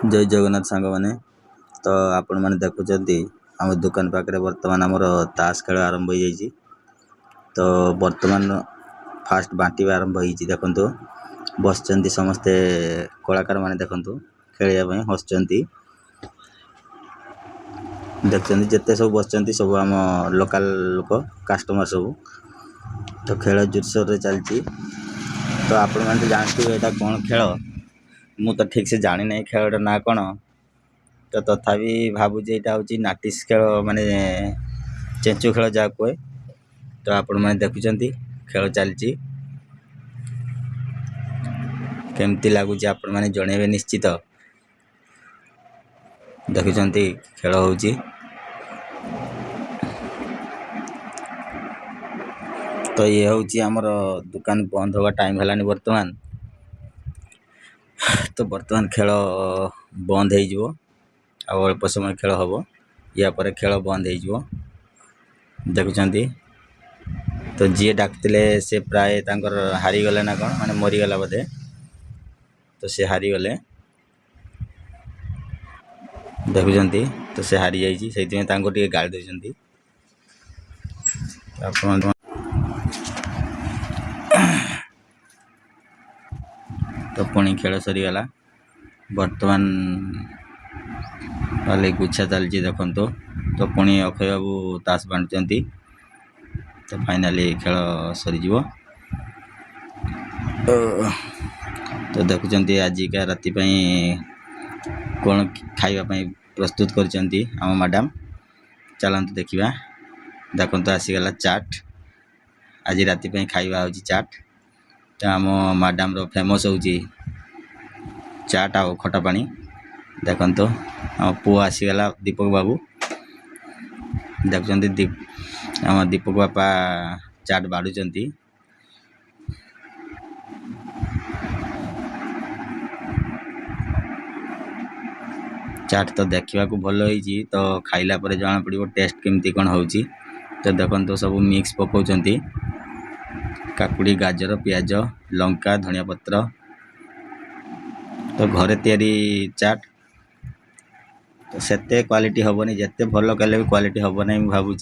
जय जगन्नाथ सांग मैंने तो आपण मैंने देखुं आम दुकान पाखे बर्तमान आमर ताश खेल आरंभ हो जाइए। तो बर्तमान फास्ट बांटे आरंभ हो देखु बस समस्ते कलाकार मैंने देखु खेलने हसुँच देखते जिते सब बस सब आम लोकल लोक कस्टमर सब तो खेल जोरसोर चलती। तो आपण मैंने जानते यहाँ कौन खेल मु तो ठीक से जानी ना खेलटा ना कौन तो तथापि भावुँ यहाँ हूँ नाटिस खेल माने चेंचु खेल जहाँ कहे। तो आपण मैंने देखुं खेल चलती केमती लगुच आपण मैंने जनइबे निश्चित देखुं खेल हो तो ये हूँ आमर दुकान बंद होगा टाइम है बर्तमान। तो बर्तमान खेल बंद हो अल्प समय खेल हम या पर खेल बंद हो देखुं। तो जी डाकते से प्राय तांकर हारीगले ना कौन माने मरीगला बोधे तो से हारीगले देखुं। तो से हारी जाइए गाड़ी दे तो पुणी खेल सरीगला बर्तमान वाले गुच्छा चलती देखु। तो पुणी अक्षय बाबू ताश बांटुंट तो फाइनाली खेल सरीज। तो देखुं आजिका राति कौन खाइबापी प्रस्तुत कर मैडम चलतु देखा देखु आसीगला चाट आज राति खाइबा हूँ चाट। तो आम मैडम रो फेमस हूँ चाट आ खटा पानी देखु। आम पुआ आसीगला दीपक बाबू देखुं आम दीपक बापा चाट बाढ़ुंट चाट तो देखा भल हो तो खाइला पर जना पड़ो टेस्ट केमती कौन हो। तो देखो सब मिक्स पकाउंट काकुड़ी गाजर पियाज लंका धनिया पत्र तो घरे तैयारी चाट तो सेते क्वालिटी हेनी जिते भल कले भी क्वालिटी हम ना भावुँ।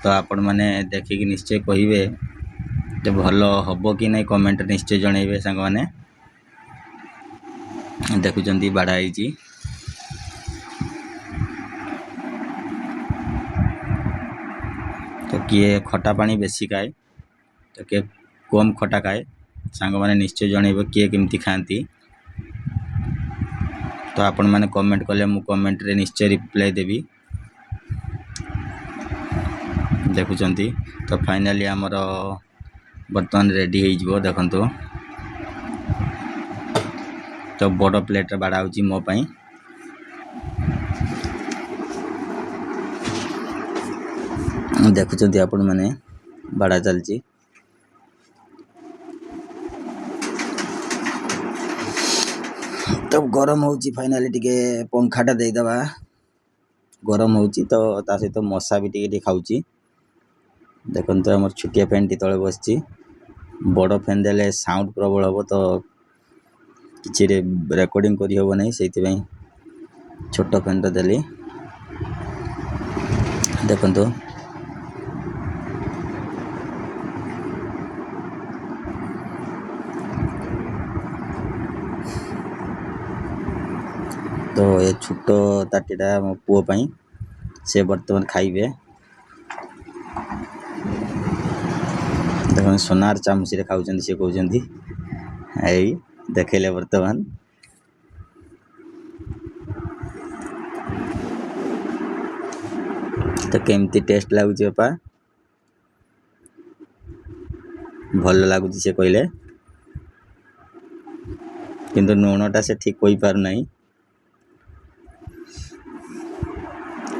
तो आपण मैंने देखिकी निश्चय कहे जो भल हम कि नहीं कमेंट निश्चय जनइबे सांग मैंने देखुं बाढ़ाई। तो किए खटा पानी बेसी खाए तो किए कम खटा खाए सांग मैंने निश्चय जनइबे किए केमती खाती। तो आपण मैंने कमेंट कले मु कमेंट रे निश्चय रिप्लाई देवी देखुं। तो फाइनाली आमर बर्तमान रेडी हो देखु। तो बड़ प्लेट बाड़ा हो मो पाई देखुं आपण मैंने बाड़ा चलती। तो गरम हो फाइनाली टिके पंखाटा देदबा गरम हो तो ता सहित मशा भी टिके खाऊँ देखो। तो आम छुटिया फैन टी तले बस बड़ फैन देले साउंड प्रबल हम तो किसी रेकर्डिंग करी हबो नहीं से छोट फैन देली देखो। तो ये छोट ताटीटा मो पुओ पाई से बर्तमान खाइबे देखो सोनार चामच खाऊँ सी कहते आई देखले बर्तमान। तो केमती टेस्ट लगुच बापा भल लगुच से कहले किंतु लुणटा से ठीक कोई पार नहीं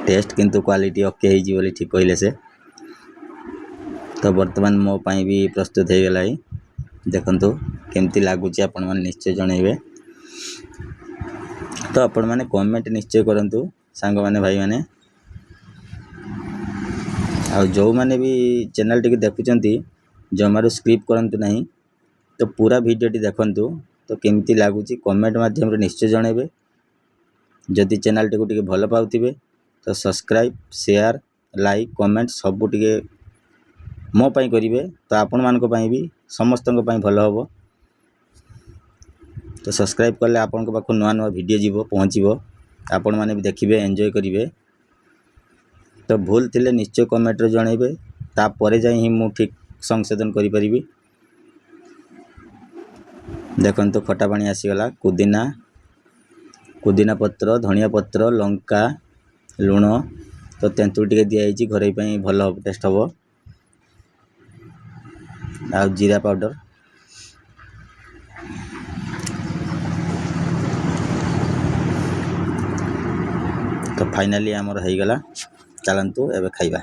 टेस्ट किंतु क्वालिटी ओके हो ठीक कहले से। तो बर्तमान मो पाई भी प्रस्तुत हो गला देखु केमती लगुच आपण मैंने निश्चय जनइबे। तो आपण मैंने कमेंट निश्चय करंतु सांग मैंने भाई मैंने आ जो मैंने भी चैनल टी देखुं जमारू स्क्रिप्ट करंतु नहीं तो पूरा वीडियो टी देखंतु तो केमती लगुच कमेंट माध्यम निश्चय जनइबे। जदि चैनल टी को भल पाउथिबे तो सब्सक्राइब शेयर लाइक कमेंट सब टिके मो पई करिवे तो आपण मानको पई भी समस्त को पई भल होबो। तो सब्सक्राइब करले आपण को पाखु नुआ नुआ वीडियो जीवो पहुँचीबो आपण माने भी देखिबे एंजॉय करिवे। तो भूल थिले निश्चय कमेंट रे जणैबे ता परे जाई ही मु ठीक संशोधन करि परिबी। देखंतु खटा पानी आसी गला पुदीना पत्र धनिया पत्र लंका लूण तो तेंतुल टिके दिया होईची घरे पई भल टेस्ट हबो आ जीरा पाउडर तो फाइनली हमर हो गला चलंतु एबे खाइबा।